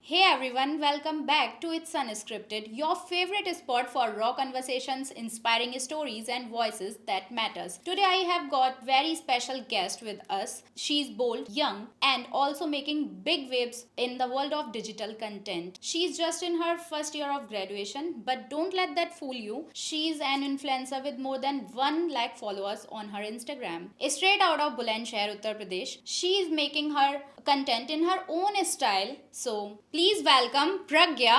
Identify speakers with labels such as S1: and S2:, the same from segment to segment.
S1: Hey everyone, welcome back to It's Unscripted, your favorite spot for raw conversations, inspiring stories and voices that matters. Today I have got very special guest with us. She's bold, young and also making big waves in the world of digital content. She's just in her first year of graduation, but don't let that fool you. She's an influencer with more than 1 lakh followers on her Instagram. Straight out of Bulandshahr, Uttar Pradesh, she's making her content in her own style. So please welcome Pragya.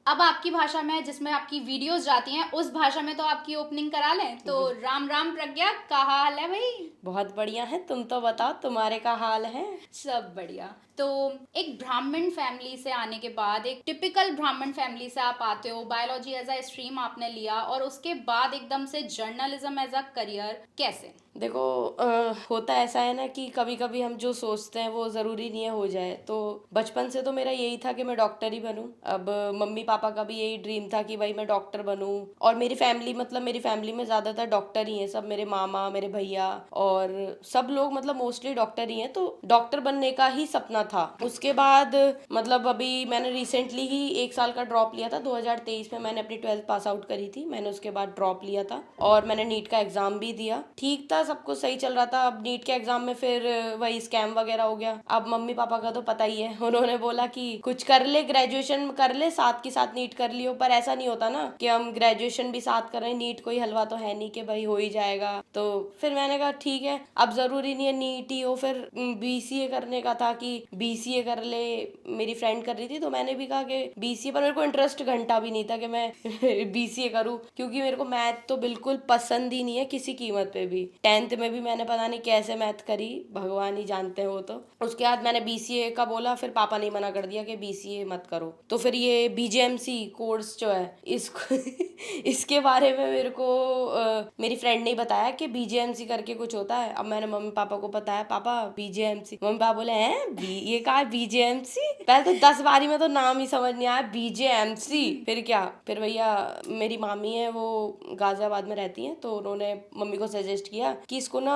S1: अब आपकी भाषा में जिसमें आपकी videos जाती हैं उस भाषा में तो आपकी ओपनिंग करा लें। तो राम राम प्रज्ञा, का हाल है भाई?
S2: बहुत बढ़िया है, तुम तो बताओ तुम्हारे का हाल है?
S1: सब बढ़िया। तो एक ब्राह्मण फैमिली से आने के बाद, एक टिपिकल ब्राह्मण फैमिली से आप आते हो, बायोलॉजी एज अ स्ट्रीम आपने लिया और उसके बाद एकदम से जर्नलिज्म एज अ करियर, कैसे?
S2: देखो होता ऐसा है ना कि कभी कभी हम जो सोचते हैं वो ज़रूरी नहीं है हो जाए। तो बचपन से तो मेरा यही था कि मैं डॉक्टर ही बनूं। अब मम्मी पापा का भी यही ड्रीम था कि भाई मैं डॉक्टर बनूं। और मेरी फैमिली मेरी फैमिली में ज़्यादातर डॉक्टर ही हैं सब, मेरे मामा, मेरे भैया और सब लोग मोस्टली डॉक्टर ही हैं। तो डॉक्टर बनने का ही सपना था। उसके बाद अभी मैंने रिसेंटली ही 1 साल का ड्रॉप लिया था। 2023 में मैंने अपनी 12th पास आउट करी थी। मैंने उसके बाद ड्रॉप लिया था और मैंने नीट का एग्ज़ाम भी दिया। ठीक था, सब कुछ सही चल रहा था। अब नीट के एग्जाम में फिर वही स्कैम वगैरह हो गया। अब मम्मी पापा का तो पता ही है, उन्होंने बोला कि कुछ कर ले, ग्रेजुएशन कर ले, साथ के साथ नीट कर लियो। पर ऐसा नहीं होता ना कि हम ग्रेजुएशन भी साथ कर रहे हैं, नीट कोई हलवा तो है नहीं कि भाई हो ही जाएगा। तो फिर मैंने कहा ठीक है, अब जरूरी नहीं है नीट ही हो। फिर बीसीए करने का था कि बीसीए कर ले, मेरी फ्रेंड कर रही थी तो मैंने भी कहा कि बीसीए। पर मेरे को इंटरेस्ट घंटा भी नहीं था कि मैं बीसीए करूँ, क्योंकि मेरे को मैथ तो बिल्कुल पसंद ही नहीं है किसी कीमत पे भी। 10th में भी मैंने पता नहीं कैसे मैथ करी, भगवान ही जानते हैं वो। तो उसके बाद मैंने बीसीए का बोला, फिर पापा ने मना कर दिया कि बीसीए मत करो। तो फिर ये बीजेएमसी कोर्स जो है इसको इसके बारे में मेरे को मेरी फ्रेंड ने बताया कि बीजेएमसी करके कुछ होता है। अब मैंने मम्मी पापा को बताया, पापा बीजेएमसी। मम्मी पापा बोले हैं ये कहा है बीजेएमसी? पहले तो 10 बारी में तो नाम ही समझ नहीं आया, बीजेएमसी। फिर क्या, फिर भैया मेरी मामी है वो गाजियाबाद में रहती हैं, तो उन्होंने मम्मी को सजेस्ट किया कि इसको ना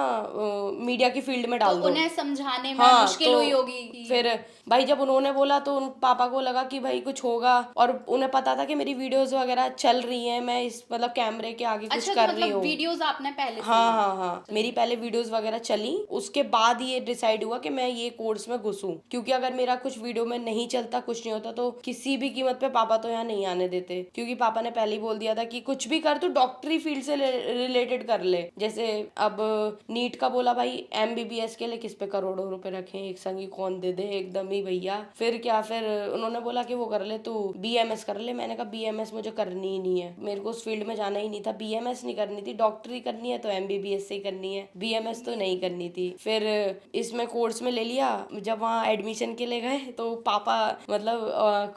S2: मीडिया की फील्ड में
S1: तो
S2: डाल दो।
S1: उन्हें समझाने में
S2: हाँ,
S1: मुश्किल
S2: तो
S1: हुई होगी
S2: फिर भाई जब उन्होंने बोला तो उन पापा को लगा कि भाई कुछ होगा। और उन्हें पता था कि मेरी वीडियोस वगैरह चल रही हैं, मैं इस कैमरे के आगे कुछ
S1: अच्छा, तो
S2: कर रही
S1: मतलब
S2: हूँ।
S1: वीडियोस आपने पहले से
S2: हाँ
S1: ली?
S2: हाँ हाँ, मेरी पहले वीडियोस वगैरह चली। उसके बाद ये डिसाइड हुआ कि मैं ये कोर्स में घुसूं, क्योंकि अगर मेरा कुछ वीडियो में नहीं चलता, कुछ नहीं होता, तो किसी भी कीमत पे पापा तो यहाँ नहीं आने देते। क्योंकि पापा ने पहले ही बोल दिया था कि कुछ भी कर, तो डॉक्टरी फील्ड से रिलेटेड कर ले। जैसे अब नीट का बोला, भाई एमबीबीएस के लिए किस पे करोड़ों रुपए रखे, एक संग ही कौन दे दे, एकदम ही भैया। फिर क्या, फिर उन्होंने बोला कि वो कर ले, तू बीएमएस कर ले। मैंने कहा बीएमएस मुझे करनी ही नहीं है, मेरे को उस फील्ड में जाना ही नहीं था। बीएमएस नहीं करनी थी, डॉक्टरी करनी है तो एमबीबीएस से ही करनी है, बीएमएस तो नहीं करनी थी। फिर इसमें कोर्स में ले लिया। जब वहाँ एडमिशन के लिए गए तो पापा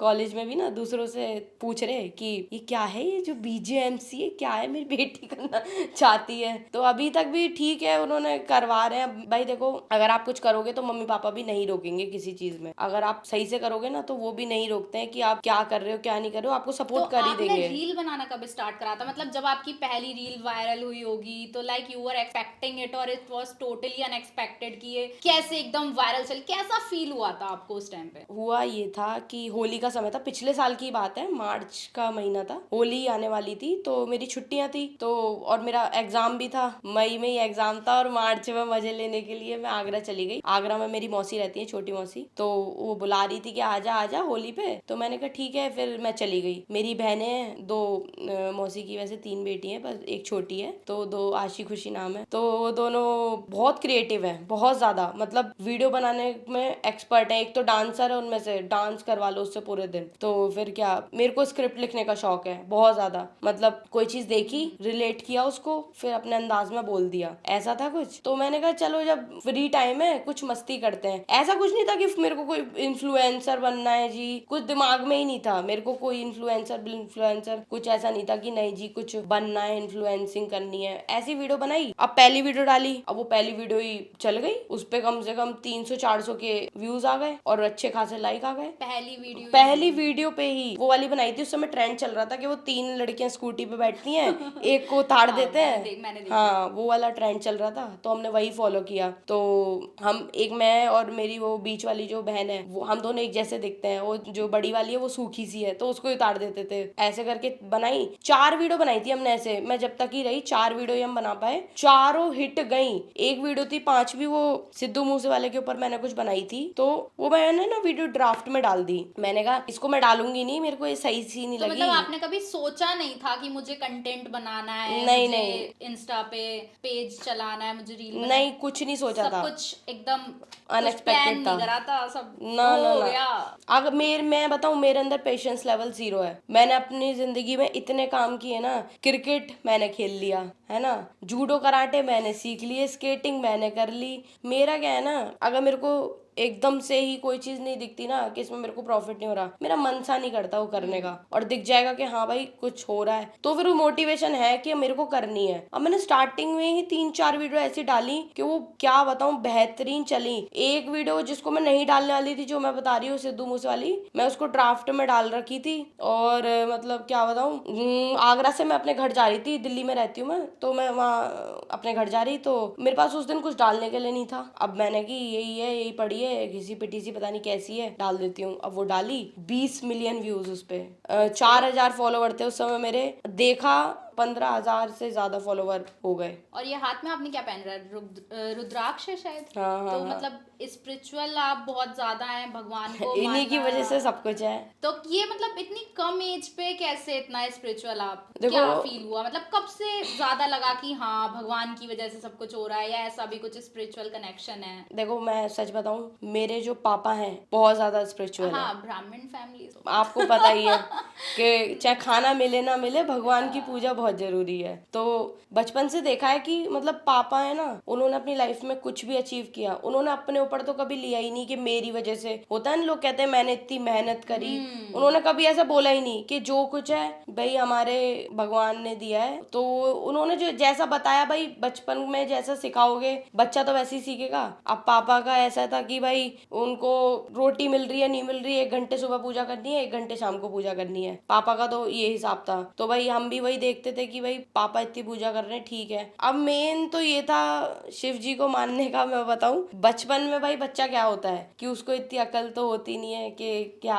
S2: कॉलेज में भी ना दूसरों से पूछ रहे कि ये क्या है, ये जो बीजेएमसी है क्या है, मेरी बेटी करना चाहती है। तो अभी तक भी ठीक है, उन्होंने करवा रहे हैं। भाई देखो, अगर आप कुछ करोगे तो मम्मी पापा भी नहीं रोकेंगे किसी चीज में। अगर आप सही से करोगे ना तो वो भी नहीं रोकते हैं कि आप क्या कर रहे हो क्या नहीं कर रहे हो, आपको
S1: तो
S2: सपोर्ट कर ही
S1: आपने
S2: देंगे।
S1: रील बनाना कब स्टार्ट करा था? मतलब जब आपकी पहली रील वायरल हुई होगी तो like you were expecting it और इट वाज टोटली अनएक्सपेक्टेड कि ये कैसे एकदम वायरल चल, कैसा फील हुआ था आपको उस टाइम पे?
S2: हुआ ये था कि होली का समय था, पिछले साल की बात है, मार्च का महीना था, होली आने वाली थी। तो मेरी छुट्टियां थी, तो और मेरा एग्जाम भी था, मई में ही एग्जाम था। और मार्च में मजे लेने के लिए मैं आगरा चली गई। आगरा में मेरी मौसी रहती है, छोटी मौसी, तो वो बुला रही थी कि आजा आजा होली पे। तो मैंने कहा ठीक है, फिर मैं चली गई। मेरी बहनें हैं दो, मौसी की वैसे 3 बेटी हैं, बस एक छोटी है। तो दो, आशी खुशी नाम है। तो वो दोनों बहुत क्रिएटिव है, बहुत ज्यादा, वीडियो बनाने में एक्सपर्ट है। एक तो डांसर है, उनमें से डांस करवा लो उससे पूरे दिन। तो फिर क्या, मेरे को स्क्रिप्ट लिखने का शौक है बहुत ज्यादा। कोई चीज देखी, रिलेट किया उसको, फिर अपने अंदाज में बोल दिया, ऐसा था कुछ। तो मैंने कहा चलो जब फ्री टाइम है कुछ मस्ती करते हैं। ऐसा कुछ नहीं था कि मेरे को कोई इन्फ्लुएंसर बनना है जी, कुछ दिमाग में ही नहीं था मेरे को कोई इन्फ्लुएंसर कुछ ऐसा ऐसा नहीं था कि नहीं जी कुछ बनना है, इन्फ्लुएंसिंग करनी है, ऐसी वीडियो बनाई। अब पहली वीडियो डाली, अब वो पहली वीडियो ही चल गई, उस पे कम से कम 300-400 के व्यूज आ गए और अच्छे खासे लाइक आ गए। पहली वीडियो पे ही वो वाली बनाई थी। उस समय ट्रेंड चल रहा था कि वो 3 लड़कियां स्कूटी पे बैठती हैं, एक को उतार देते हैं।
S1: मैंने देखा।
S2: हाँ, वो वाला ट्रेंड चल रहा था, तो हमने वही फॉलो किया। तो हम एक, मैं और मेरी वो बीच वाली जो बहन है, वो हम दोनों एक जैसे दिखते हैं। वो जो बड़ी वाली है वो सूखी सी है, तो उसको ही उतार देते थे। ऐसे करके बनाई, 4 वीडियो बनाई थी हमने ऐसे। मैं जब तक ही रही 4 वीडियो ही हम बना पाए, चारों हिट गई। एक वीडियो थी 5वीं, वो सिद्धू मूसेवाले के ऊपर मैंने कुछ बनाई थी, तो वो मैंने ना वीडियो ड्राफ्ट में डाल दी। मैंने कहा इसको मैं डालूंगी नहीं, मेरे को ये सही सी नहीं
S1: तो
S2: लगी।
S1: मतलब आपने कभी सोचा नहीं था कि मुझे कंटेंट बनाना है,
S2: नहीं,
S1: मुझे
S2: नहीं।
S1: इंस्टा पे पेज चलाना है, मुझे रील
S2: नहीं, कुछ नहीं सोचा
S1: सब
S2: था।
S1: कुछ एकदम
S2: अनएक्सपेक्टेड
S1: प्लान
S2: था।
S1: नहीं करा था, सब
S2: ना ना
S1: हो
S2: ना।
S1: गया।
S2: अगर मैं बताऊं, मेरे अंदर पेशेंस लेवल 0 है। मैंने अपनी जिंदगी में इतने काम किए ना, क्रिकेट मैंने खेल लिया है ना, जूडो कराटे मैंने सीख लिए, स्केटिंग मैंने कर ली। मेरा क्या है ना, अगर मेरे को एकदम से ही कोई चीज नहीं दिखती ना कि इसमें मेरे को प्रॉफिट नहीं हो रहा, मेरा मन सा नहीं करता वो करने का, और दिख जाएगा कि हाँ भाई कुछ हो रहा है, तो फिर वो मोटिवेशन है कि मेरे को करनी है। अब मैंने स्टार्टिंग में ही 3-4 वीडियो ऐसी डाली कि वो क्या बताऊं बेहतरीन चली। एक वीडियो जिसको मैं नहीं डालने वाली थी, जो मैं बता रही हूँ सिद्धू मूसे वाली, मैं उसको ड्राफ्ट में डाल रखी थी। और मतलब क्या बताऊं, आगरा से मैं अपने घर जा रही थी, दिल्ली में रहती हूँ मैं, तो मैं वहाँ अपने घर जा रही, तो मेरे पास उस दिन कुछ डालने के लिए नहीं था। अब मैंने की यही है, यही पड़ी है, घिसी पिटी सी पता नहीं कैसी है, डाल देती हूँ। अब वो डाली, 20 मिलियन व्यूज उस पे, 4000 फॉलोवर थे उस समय मेरे, देखा 15,000 से ज्यादा फॉलोवर हो गए।
S1: और ये हाथ में आपने क्या पहन रहा है, रुद्राक्ष है शायद।
S2: हाँ,
S1: तो
S2: हाँ,
S1: मतलब स्पिरिचुअल आप बहुत ज्यादा हैं, भगवान को
S2: इन्हीं की
S1: मानना।
S2: वजह से सब कुछ है।
S1: तो ये मतलब इतनी कम एज पे कैसे इतना स्पिरिचुअल आप,
S2: देखो,
S1: क्या फील हुआ, मतलब कब से ज्यादा लगा कि हाँ भगवान की वजह से सब कुछ हो रहा है, या ऐसा भी कुछ स्पिरिचुअल कनेक्शन है?
S2: देखो मैं सच बताऊं, मेरे जो पापा हैं बहुत ज्यादा स्पिरिचुअल है।
S1: हाँ, ब्राह्मण फैमिली तो
S2: आपको पता ही है कि चाहे खाना मिले ना मिले, भगवान की पूजा बहुत जरूरी है। तो बचपन से देखा है कि मतलब पापा है ना, उन्होंने अपनी लाइफ में कुछ भी अचीव किया, उन्होंने अपने ऊपर तो कभी लिया ही नहीं कि मेरी वजह से होता है ना, लोग कहते हैं मैंने इतनी मेहनत करी, उन्होंने कभी ऐसा बोला ही नहीं कि जो कुछ है भाई हमारे भगवान ने दिया है। तो उन्होंने जो जैसा बताया, भाई बचपन में जैसा सिखाओगे बच्चा तो वैसे ही सीखेगा। अब पापा का ऐसा था कि भाई उनको रोटी मिल रही है नहीं मिल रही है, 1 घंटे सुबह पूजा करनी है, 1 घंटे शाम को पूजा करनी है, पापा का तो ये हिसाब था। तो भाई हम भी वही देखते थे कि भाई पापा इतनी पूजा कर रहे हैं, ठीक है। अब मेन तो ये था शिव जी को मानने का। मैं बताऊं, बचपन में भाई बच्चा क्या होता है कि उसको इतनी अकल तो होती नहीं है कि क्या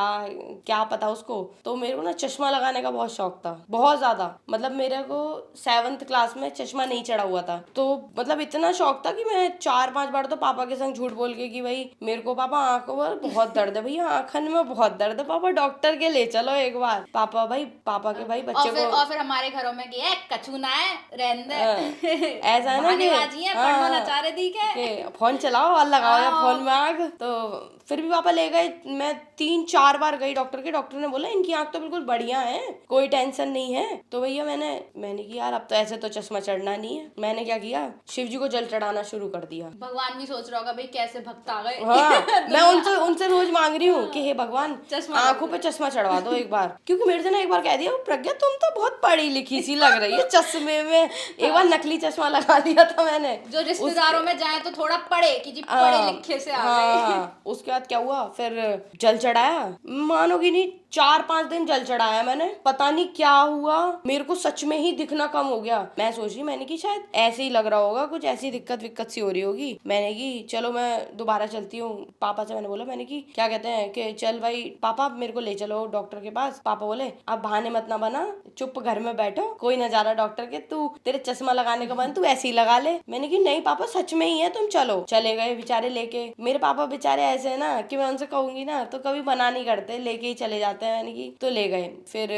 S2: क्या पता उसको। तो मेरे को ना चश्मा लगाने का बहुत शौक था, बहुत ज्यादा। मतलब मेरे को 7th क्लास में चश्मा नहीं चढ़ा हुआ था, तो मतलब इतना शौक था कि मैं 4-5 बार तो पापा के संग झूठ बोल के कि भाई मेरे को पापा आंखों पर बहुत दर्द है भैया, आंखन में बहुत दर्द है पापा, डॉक्टर के ले चलो एक बार। पापा के भाई बच्चे
S1: और फिर हमारे घरों में कि कछू ना है रहने दे।
S2: ऐसा है ना कि
S1: बहानेबाजी है, पढ़नो नचारे दी के
S2: फोन चलाओ और लगाओ या फोन में आग। तो फिर भी पापा ले गए, मैं 3-4 बार गई डॉक्टर के, डॉक्टर ने बोला इनकी आंख तो बिल्कुल बढ़िया है, कोई टेंशन नहीं है। तो भैया मैंने कि यार अब तो ऐसे तो चश्मा चढ़ना नहीं है। मैंने क्या किया, शिव जी को जल चढ़ाना शुरू कर दिया।
S1: भगवान भी सोच रहा होगा भाई कैसे भक्त आ गए।
S2: हाँ, मैं उनसे रोज मांग रही हूँ कि हे भगवान आंखों पे चश्मा चढ़वा दो एक बार, क्योंकि मेरे से ना एक बार कह दिया प्रज्ञा तुम तो बहुत पढ़ी लिखी सी लग रही है चश्मे में। एक बार नकली चश्मा लगा दिया था मैंने।
S1: जो रिश्तेदारों में जाए तो थोड़ा पढ़े कि जी पढ़े लिखे से आ गए।
S2: उसके बाद क्या हुआ, फिर जल चढ़ाया, मानोगी नहीं 4-5 दिन जल चढ़ाया मैंने, पता नहीं क्या हुआ, मेरे को सच में ही दिखना कम हो गया। मैं सोच रही, मैंने की शायद ऐसे ही लग रहा होगा, कुछ ऐसी दिक्कत सी हो रही होगी। मैंने की चलो मैं दोबारा चलती हूँ। पापा से मैंने बोला, मैंने की क्या कहते हैं कि चल भाई पापा मेरे को ले चलो डॉक्टर के पास। पापा बोले अब बहाने मत ना बना, चुप घर में बैठो, कोई ना जा रहा डॉक्टर के, तू तेरे चश्मा लगाने का मन तू ऐसे ही लगा ले। मैंने की नहीं पापा सच में ही है, तुम चलो। चले गए बेचारे लेके। मेरे पापा बेचारे ऐसे है ना कि मैं उनसे कहूंगी ना तो कभी मना नहीं करते, लेके ही चले जाते हैं। मैंने की तो ले गए। फिर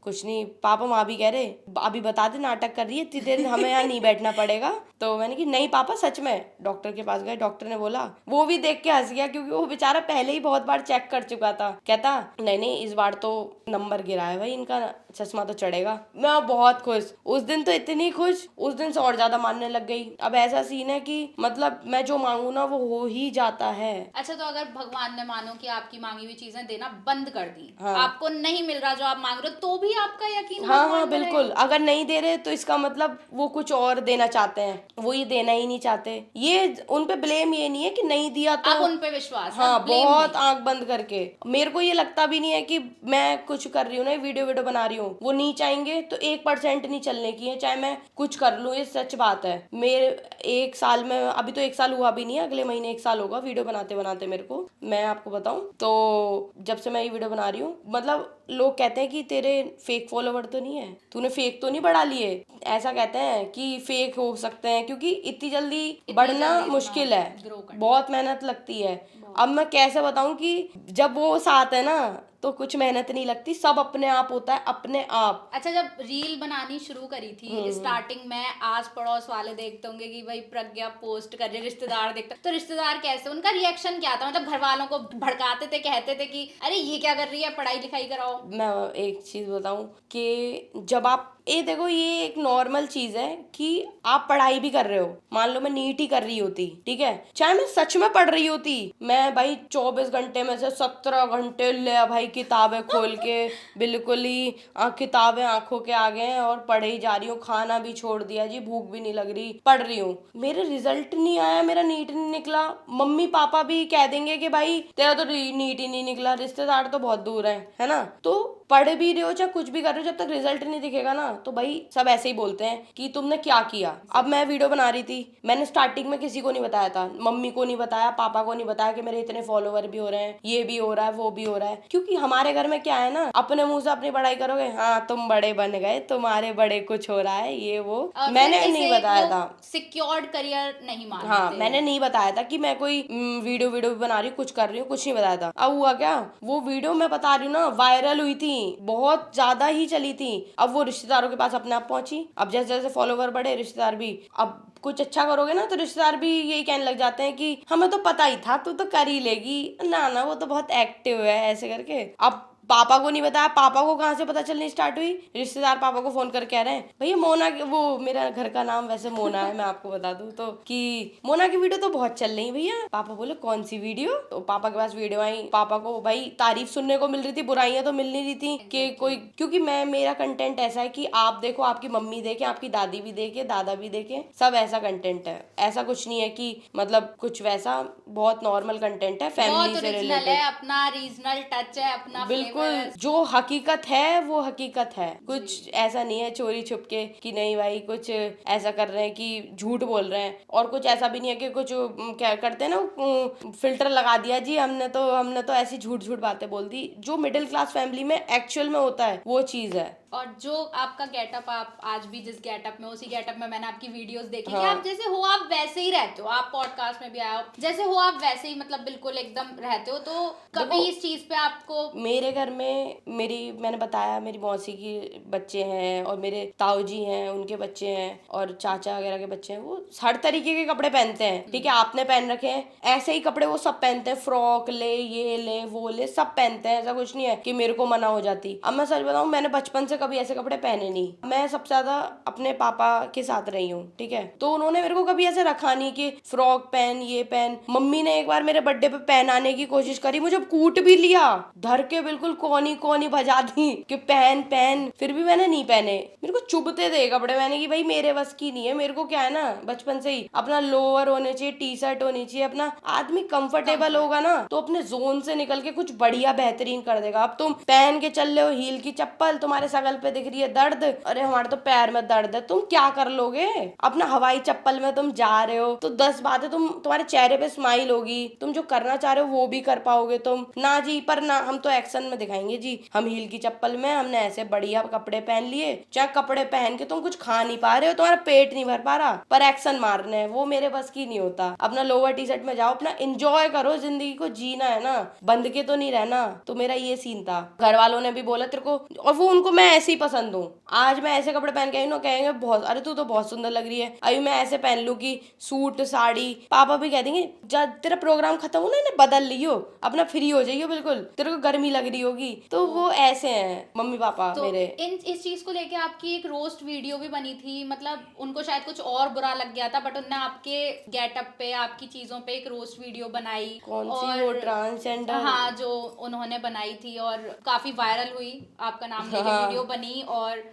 S2: कुछ नहीं, पापा वहाँ भी कह रहे अभी बता दे नाटक कर रही है इतनी देर, हमें यहाँ नहीं बैठना पड़ेगा। तो मैंने की नहीं पापा सच में। डॉक्टर के पास गए, डॉक्टर ने बोला, वो भी देख के हंस गया क्योंकि वो बेचारा पहले ही बहुत बार चेक कर चुका था। कहता नहीं इस बार तो नंबर गिरा है भाई इनका, चश्मा तो चढ़ेगा। मैं बहुत खुश, उस दिन तो इतनी खुश, उस दिन से और ज्यादा मानने लग गई। अब ऐसा सीन है कि मतलब मैं जो मांगू ना वो हो ही जाता है।
S1: अच्छा, तो अगर भगवान ने मानो कि आपकी मांगी हुई चीजें देना बंद कर दी,
S2: हाँ।
S1: आपको नहीं मिल रहा जो आप मांग रहे हो, तो भी आपका यकीन
S2: हाँ
S1: भगवान
S2: हाँ
S1: पे
S2: बिल्कुल, अगर नहीं दे रहे तो इसका मतलब वो कुछ और देना चाहते हैं, वो ये देना ही नहीं चाहते। ये उन पे ब्लेम ये नहीं है कि नहीं दिया तो,
S1: अब उन पे विश्वास है,
S2: हाँ
S1: ब्लेम
S2: बहुत
S1: नहीं।
S2: आंख बंद करके। मेरे को ये लगता भी नहीं है कि मैं कुछ कर रही हूँ ना, वीडियो वीडियो बना रही हूँ, वो नहीं चाहेंगे तो 1% नहीं चलने की है, चाहे मैं कुछ कर लूँ। ये सच बात है। मेरे 1 साल में, अभी तो 1 साल हुआ भी नहीं है, अगले महीने 1 साल होगा वीडियो बनाते बनाते मेरे को। मैं आपको बताऊं तो जब से मैं ये वीडियो बना रही हूँ, मतलब लोग कहते हैं कि तेरे फेक फॉलोवर तो नहीं है, तूने फेक तो नहीं बढ़ा लिए, ऐसा कहते हैं कि फेक हो सकते हैं, क्योंकि इतनी जल्दी बढ़ना
S1: जल्दी इतना
S2: मुश्किल है,
S1: ग्रो करना।
S2: बहुत मेहनत लगती है। अब मैं कैसे बताऊं कि जब वो साथ है ना तो कुछ मेहनत नहीं लगती, सब अपने आप होता है, अपने आप।
S1: अच्छा, जब रील बनानी शुरू करी थी स्टार्टिंग में, आस पड़ोस वाले देखते होंगे कि भाई प्रज्ञा पोस्ट कर रहे, रिश्तेदार देखते, तो रिश्तेदार कैसे, उनका रिएक्शन क्या था? मतलब घर वालों को भड़काते थे, कहते थे कि अरे ये क्या कर रही है, पढ़ाई लिखाई कराओ?
S2: मैं एक चीज बताऊं कि जब आप ये देखो, ये एक नॉर्मल चीज है कि आप पढ़ाई भी कर रहे हो, मान लो मैं नीट ही कर रही होती, ठीक है, चाहे मैं सच में पढ़ रही होती, मैं भाई 24 घंटे में से 17 घंटे ले भाई किताबें खोल के बिल्कुल ही किताबें आंखों के आगे हैं और पढ़े ही जा रही हूँ, खाना भी छोड़ दिया जी, भूख भी नहीं लग रही, पढ़ रही हूँ, मेरे रिजल्ट नहीं आया, मेरा नीट नहीं निकला, मम्मी पापा भी कह देंगे कि भाई तेरा तो नीट ही नहीं निकला, रिश्तेदार तो बहुत दूर है ना। तो पढ़ भी रहे हो चाहे कुछ भी कर रहे हो, जब तक रिजल्ट नहीं दिखेगा ना तो भाई सब ऐसे ही बोलते हैं कि तुमने क्या किया। अब मैं वीडियो बना रही थी, मैंने स्टार्टिंग में किसी को नहीं बताया था, मम्मी को नहीं बताया, पापा को नहीं बताया कि मेरे इतने फॉलोवर भी हो रहे हैं, ये भी हो रहा है, वो भी हो रहा है, क्योंकि हमारे घर में क्या है ना, अपने मुंह से अपनी बड़ाई करोगे, हाँ तुम बड़े बन गए, तुम्हारे बड़े कुछ हो रहा है, ये वो,
S1: और
S2: मैंने
S1: फिर
S2: नहीं
S1: इसे
S2: बताया
S1: वो
S2: था।
S1: सिक्योर्ड करियर नहीं मानते।
S2: हाँ मैंने नहीं बताया था कि मैं कोई वीडियो वीडियो बना रही हूँ, कुछ कर रही हूँ, कुछ नहीं बताया था। अब हुआ क्या, वो वीडियो मैं बता रही हूँ ना वायरल हुई थी, बहुत ज्यादा ही चली थी, अब वो रिश्तेदारों के पास अपने आप पहुंची। अब जैसे जैसे फॉलोवर बढ़े, रिश्तेदार भी, अब कुछ अच्छा करोगे ना तो रिश्तेदार भी यही कहने लग जाते हैं कि हमें तो पता ही था, तू तो कर ही लेगी, ना ना वो तो बहुत एक्टिव है, ऐसे करके। अब पापा को नहीं बताया, पापा को कहाँ से पता चलनी स्टार्ट हुई, रिश्तेदार पापा को फोन कर कह रहे हैं भैया मोना वो मेरा घर का नाम वैसे मोना है, मैं आपको बता दूं तो, कि मोना की वीडियो तो बहुत चल रही है भैया। पापा बोले कौन सी वीडियो, तो पापा के पास वीडियो आई, पापा को भाई तारीफ सुनने को मिल रही थी, बुराइयां तो मिल नहीं रही थी कि कोई, क्योंकि मेरा कंटेंट ऐसा है कि आप देखो, आपकी मम्मी देखे, आपकी दादी भी देखे, दादा भी देखे, सब ऐसा कंटेंट है, ऐसा कुछ नहीं है कि मतलब कुछ वैसा, बहुत नॉर्मल कंटेंट है, फैमिली
S1: बहुत
S2: से
S1: ओरिजिनल
S2: रिलेटेड,
S1: है, अपना रीजनल टच है, अपना
S2: बिल्कुल
S1: फ्लेवर है।
S2: जो हकीकत है वो हकीकत है, कुछ ऐसा नहीं है चोरी छुपके कि नहीं भाई कुछ ऐसा कर रहे हैं कि झूठ बोल रहे हैं, और कुछ ऐसा भी नहीं है कि कुछ क्या करते हैं ना, फिल्टर लगा दिया जी, हमने तो ऐसी झूठ झूठ बातें बोल दी, जो मिडिल क्लास फैमिली में एक्चुअल में होता है वो चीज है।
S1: और जो आपका गेटअप, आप आज भी जिस गेटअप में, उसी गेटअप में मैंने आपकी वीडियोस देखी कि
S2: हाँ।
S1: आप जैसे हो आप वैसे ही रहते हो, आप पॉडकास्ट में भी आए हो, जैसे हो आप वैसे ही, मतलब बिल्कुल एकदम रहते हो। तो कभी
S2: देखो,
S1: इस चीज पे आपको,
S2: मेरे घर में मैंने बताया मेरी मौसी की बच्चे हैं और मेरे ताऊ जी हैं, उनके बच्चे हैं और चाचा वगैरह के बच्चे हैं, वो हर तरीके के कपड़े पहनते हैं, ठीक है, आपने पहन रखे हैं ऐसे ही कपड़े वो सब पहनते हैं, फ्रॉक ले, ये ले, वो ले, सब पहनते हैं, ऐसा कुछ नहीं है कि मेरे को मना हो जाती। अब मैं सच बताऊं, मैंने बचपन से कभी ऐसे कपड़े पहने नहीं, मैं सबसे ज्यादा अपने पापा के साथ रही हूँ, ठीक है, तो उन्होंने मेरे को कभी ऐसे रखा नहीं कि फ्रॉक पहन, ये पहन। मम्मी ने एक बार मेरे बर्थडे पे पहनाने की कोशिश करी, मुझे कूट भी लिया, धर के बिल्कुल कोनी कोनी बजा दी कि पहन पहन, फिर भी मैंने नहीं पहने, मेरे को चुभते थे कपड़े, मैंने कि भाई मेरे बस की नहीं है, मेरे को क्या है ना, बचपन से ही अपना लोअर होने चाहिए, टी शर्ट होनी चाहिए, अपना आदमी कंफर्टेबल होगा ना तो अपने जोन से निकल के कुछ बढ़िया बेहतरीन कर देगा। अब तुम पहन के चल रहे हो हील की चप्पल, तुम्हारे सगल पे दिख रही है दर्द, अरे हमारे तो पैर में दर्द है, तुम क्या कर लोगे, अपना हवाई चप्पल में तुम जा रहे हो तो 10 बातें, तुम्हारे चेहरे पे स्माइल होगी, तुम जो करना चाह रहे हो वो भी कर पाओगे तुम ना जी, पर ना हम तो एक्शन में दिखाएंगे जी, हम हील की चप्पल में, हमने ऐसे बढ़िया कपड़े पहन लिए, चाहे कपड़े पहन के तुम कुछ खा नहीं पा रहे हो, तुम्हारा पेट नहीं भर पा रहा, पर एक्शन मारने हैं, वो मेरे बस की नहीं होता। अपना लोअर टी शर्ट में जाओ, अपना एंजॉय करो, जिंदगी को जीना है ना, बंद के तो नहीं रहना। तो मेरा ये सीन था, घर वालों ने भी बोला तेरे को, और वो उनको मैं ऐसे ही पसंद हूँ। आज मैं ऐसे कपड़े पहन के आई ना, कहेंगे बहुत, अरे तू तो बहुत सुंदर लग रही है। अभी मैं ऐसे पहन लूँ कि सूट साड़ी, पापा भी कह देंगे जब तेरा प्रोग्राम खत्म हो ना इन्हें बदल लियो, अपना फ्री हो जाइयो, बिल्कुल तेरे को गर्मी लग रही होगी। तो वो ऐसे हैं मम्मी पापा
S1: तो
S2: मेरे।
S1: इन इस चीज को लेके आपकी एक रोस्ट वीडियो भी बनी थी, मतलब उनको शायद कुछ और बुरा लग गया था, बट उनने आपके गेटअप पे, आपकी चीजों पे एक रोस्ट वीडियो बनाई।
S2: कौन सी, वो
S1: और
S2: ट्रांसजेंडर?
S1: हाँ, जो उन्होंने बनाई थी और काफी वायरल हुई, आपका नाम लेके वीडियो
S2: हाँ,
S1: बनी, और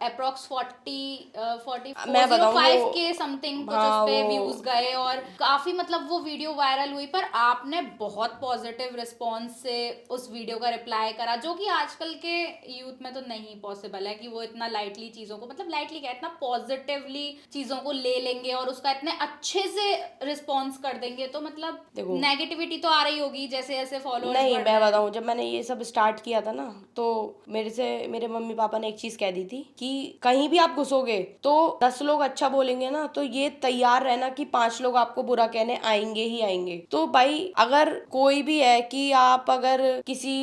S1: अप्रोक्स 40
S2: मैं बताऊं
S1: 405
S2: वो,
S1: के समथिंग कुछ उस
S2: हाँ
S1: पे
S2: वो,
S1: व्यूज गए, और काफी मतलब वो वीडियो वायरल हुई। पर आपने बहुत पॉजिटिव रिस्पॉन्स से उस वीडियो का रिप्लाई करा, जो कि आजकल के यूथ में तो नहीं पॉसिबल है कि वो इतना लाइटली चीजों को, मतलब लाइटली क्या, इतना पॉजिटिवली चीजों को ले लेंगे और उसका इतने अच्छे से रिस्पॉन्स कर देंगे। तो मतलब
S2: देखो,
S1: नेगेटिविटी तो आ रही होगी जैसे जैसे फॉलोअर्स
S2: नहीं
S1: बढ़
S2: मैं
S1: रहे हैं।
S2: बताऊं, जब मैंने ये सब स्टार्ट किया था ना, तो मेरे से मेरे मम्मी पापा ने एक चीज कह दी थी कि कहीं भी आप घुसोगे तो 10 लोग अच्छा बोलेंगे ना, तो ये तैयार रहना कि 5 लोग आपको बुरा कहने आएंगे ही आएंगे। तो भाई अगर कोई भी है कि आप अगर किसी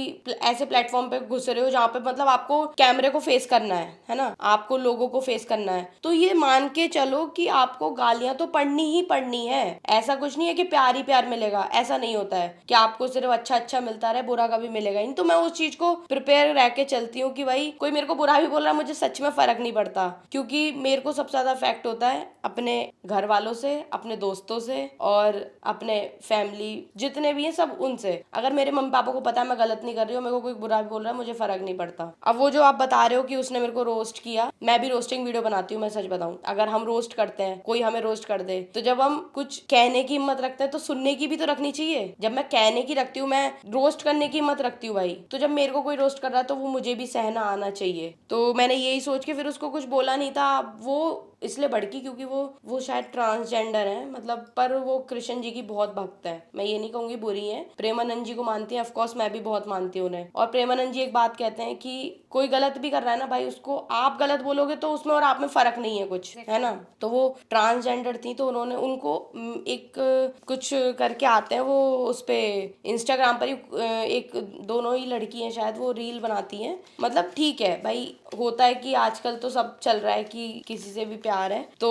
S2: ऐसे प्लेटफॉर्म पे घुस रहे हो जहाँ पे मतलब आपको कैमरे को फेस करना है ना, आपको लोगों को फेस करना है, तो ये मान के चलो कि आपको गालियां तो पढ़नी ही पढ़नी है। ऐसा कुछ नहीं है कि प्यार ही प्यार मिलेगा, ऐसा नहीं होता है कि आपको सिर्फ अच्छा अच्छा मिलता रहे, बुरा कभी मिलेगा ही नहीं। तो मैं उस चीज को प्रिपेयर रह के चलती हूँ कि भाई कोई मेरे को बुरा भी बोल रहा है, मुझे सच में फर्क नहीं पड़ता, क्योंकि मेरे को सबसे ज्यादा इफेक्ट होता है अपने घर वालों से, अपने दोस्तों से, और अपने फैमिली जितने भी हैं सब उनसे। अगर मेरे मम्मी पापा को पता है मैं गलत नहीं कर रही हूँ, मेरे को कोई बुरा भी बोल रहा है, मुझे फर्क नहीं पड़ता। अब वो जो आप बता रहे हो कि उसने मेरे को रोस्ट किया, मैं भी रोस्टिंग वीडियो बनाती हूँ। मैं सच बताऊं, अगर हम रोस्ट करते हैं, कोई हमें रोस्ट कर दे, तो जब हम कुछ कहने की हिम्मत रखते हैं तो सुनने की भी तो रखनी चाहिए। जब मैं कहने की रखती हूँ, मैं रोस्ट करने की हिम्मत रखती हूँ भाई, तो जब मेरे को कोई रोस्ट कर रहा है तो वो मुझे भी सहना आना चाहिए। तो मैंने यही सोच के फिर उसको कुछ बोला नहीं था। वो इसलिए भड़की क्योंकि वो शायद ट्रांसजेंडर है, मतलब, पर वो कृष्ण जी की बहुत भक्त है। मैं ये नहीं कहूंगी बुरी है, प्रेमानंद जी को मानती है, ऑफकोर्स मैं भी बहुत मानती हूँ उन्हें। और प्रेमानंद जी एक बात कहते हैं कि कोई गलत भी कर रहा है ना भाई, उसको आप गलत बोलोगे तो उसमें और आप में फर्क नहीं है कुछ, है ना। तो वो ट्रांसजेंडर थी, तो उन्होंने उनको एक कुछ करके आते हैं वो उस पे इंस्टाग्राम पर ही, एक दोनों ही लड़की हैं शायद, वो रील बनाती हैं। मतलब ठीक है भाई, होता है कि आजकल तो सब चल रहा है कि किसी से भी प्यार है तो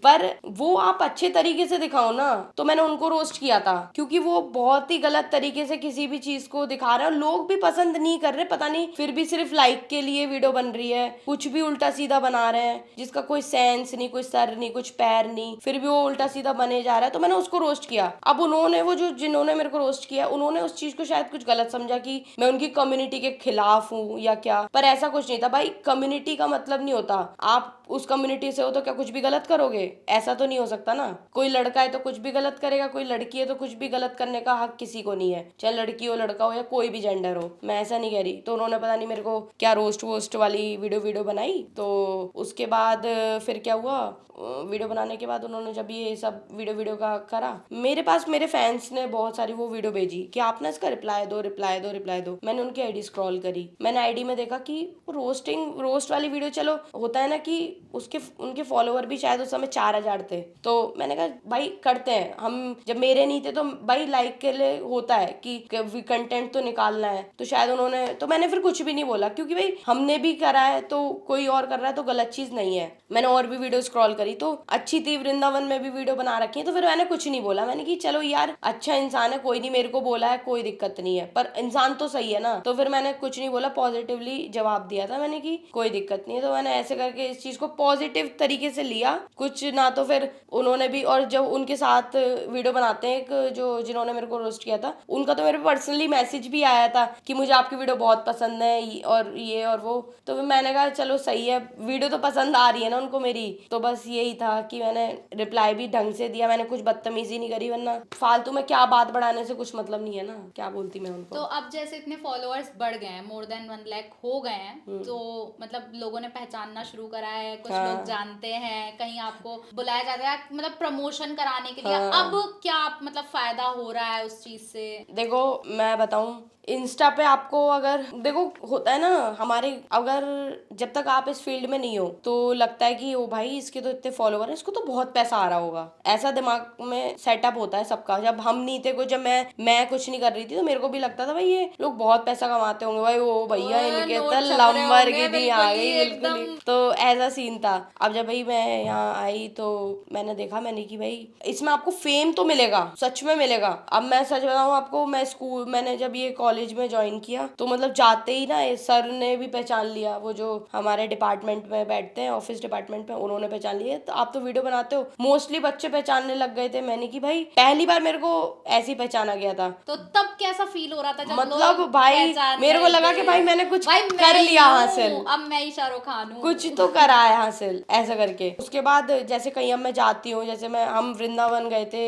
S2: पर वो आप अच्छे तरीके से दिखाओ ना। तो मैंने उनको रोस्ट किया था क्योंकि वो बहुत ही गलत तरीके से किसी भी चीज को दिखा रहे हैं और लोग भी पसंद नहीं कर रहे, पता नहीं, फिर भी सिर्फ लाइक के लिए वीडियो बन रही है, कुछ भी उल्टा सीधा बना रहे हैं जिसका कोई सेंस नहीं, कोई सर नहीं, कुछ पैर नहीं, फिर भी वो उल्टा सीधा बने जा रहा है। तो मैंने उसको रोस्ट किया। अब उन्होंने, वो जो जिन्होंने मेरे को रोस्ट किया, उन्होंने उस चीज को शायद कुछ गलत समझा कि मैं उनकी कम्युनिटी के खिलाफ हूँ या क्या, पर ऐसा कुछ नहीं था भाई। कम्युनिटी का मतलब नहीं होता आप उस कम्युनिटी से हो तो क्या कुछ भी गलत करोगे, ऐसा तो नहीं हो सकता ना। कोई लड़का है तो कुछ भी गलत करेगा, कोई लड़की है तो कुछ भी गलत करने का हक किसी को नहीं है, चाहे लड़की हो, लड़का हो, या कोई भी जेंडर हो। मैं ऐसा नहीं कह रही। तो उन्होंने पता नहीं मेरे को क्या रोस्ट वोस्ट वाली वीडियो बनाई। तो उसके बाद फिर क्या हुआ, वीडियो बनाने के बाद उन्होंने जब ये सब वीडियो का करा, मेरे पास मेरे फैंस ने बहुत सारी वो वीडियो भेजी कि आप ना इसका रिप्लाई दो, रिप्लाई दो, रिप्लाई दो। मैंने उनकी आईडी स्क्रॉल करी, मैंने आईडी में देखा कि रोस्ट वाली वीडियो, चलो होता है ना कि उसके उनके फॉलोवर भी शायद उस समय 4,000 थे। तो मैंने कहा भाई करते हैं हम, जब मेरे नहीं थे तो भाई लाइक के लिए होता है कि कंटेंट तो निकालना है। तो शायद उन्होंने, तो मैंने फिर कुछ भी नहीं बोला क्योंकि भाई हमने भी करा है तो कोई और कर रहा है तो गलत चीज नहीं है। मैंने और भी वीडियो स्क्रॉल करी तो अच्छी थी, वृंदावन में भी वीडियो बना रखी है, तो फिर मैंने कुछ नहीं बोला। मैंने कि चलो यार अच्छा इंसान है, कोई नहीं, मेरे को बोला है कोई दिक्कत नहीं है, पर इंसान तो सही है ना। तो फिर मैंने कुछ नहीं बोला, पॉजिटिवली जवाब दिया था मैंने कि कोई दिक्कत नहीं है। तो मैंने ऐसे करके इस चीज को पॉजिटिव तरीके से लिया कुछ ना। तो फिर उन्होंने भी, और जब उनके साथ वीडियो बनाते हैं एक जो जिन्होंने मेरे को रोस्ट किया था, उनका तो मेरे पे पर्सनली मैसेज भी आया था कि मुझे आपकी वीडियो बहुत पसंद है और ये और वो। तो फिर मैंने कहा चलो सही है, वीडियो तो पसंद आ रही है ना उनको मेरी। तो बस यही था कि मैंने रिप्लाई भी ढंग से दिया, मैंने कुछ बदतमीजी नहीं करी, वरना फालतू में क्या बात बढ़ाने से कुछ मतलब नहीं है ना, क्या बोलती मैं उनको।
S1: तो अब जैसे इतने फॉलोअर्स बढ़ गए हैं, मोर देन 1 लाख हो गए हैं, तो मतलब लोगों ने पहचानना शुरू करा है, कुछ
S2: हाँ।
S1: लोग जानते हैं, कहीं आपको बुलाया जाता है मतलब प्रमोशन कराने के लिए।
S2: हाँ।
S1: अब क्या मतलब फायदा हो रहा है उस चीज से?
S2: देखो मैं बताऊं, इंस्टा पे आपको अगर देखो होता है ना हमारे, अगर जब तक आप इस फील्ड में नहीं हो तो लगता है कि ओ भाई इसके तो इतने फॉलोवर हैं, इसको तो बहुत पैसा आ रहा होगा, ऐसा दिमाग में सेटअप होता है सबका। जब हम नहीं थे कुछ, जब मैं कुछ नहीं कर रही थी तो मेरे को भी लगता था भाई ये लोग बहुत पैसा कमाते होंगे, भाई वो भैया
S1: ओए,
S2: इनके
S1: नोट
S2: तो
S1: छप रहे होंगे
S2: लंबरगिनी आ
S1: बिल्कुल
S2: गई,
S1: ही
S2: बिल्कुल ही।
S1: एकदम।
S2: तो ऐसा सीन था। अब जब भाई मैं यहाँ आई तो मैंने देखा, मैंने कि भाई इसमें आपको फेम तो मिलेगा, सच में मिलेगा। अब मैं सच बताऊं आपको, मैंने जब ये कॉलेज में ज्वाइन किया तो मतलब जाते ही ना सर ने भी पहचान लिया, वो जो हमारे डिपार्टमेंट में बैठते हैं, ऑफिस डिपार्टमेंट में, उन्होंने पहचान लिया तो आप तो वीडियो बनाते हो, मोस्टली बच्चे पहचानने लग गए थे। मैंने कि भाई पहली बार मेरे को ऐसे ही पहचाना गया था।
S1: तो तब कैसा फील हो रहा था जब
S2: मतलब
S1: लोग
S2: भाई
S1: पहचान
S2: मेरे को
S1: रहे
S2: लगा
S1: थे?
S2: कि भाई मैंने कुछ
S1: भाई
S2: कर
S1: मैं ही
S2: लिया
S1: हूँ,
S2: हासिल,
S1: अब मैं ही शाहरुख खान हूँ।
S2: कुछ तो करा है हासिल, ऐसा करके। उसके बाद जैसे कहीं अब मैं जाती हूँ, जैसे हम वृंदावन गए थे,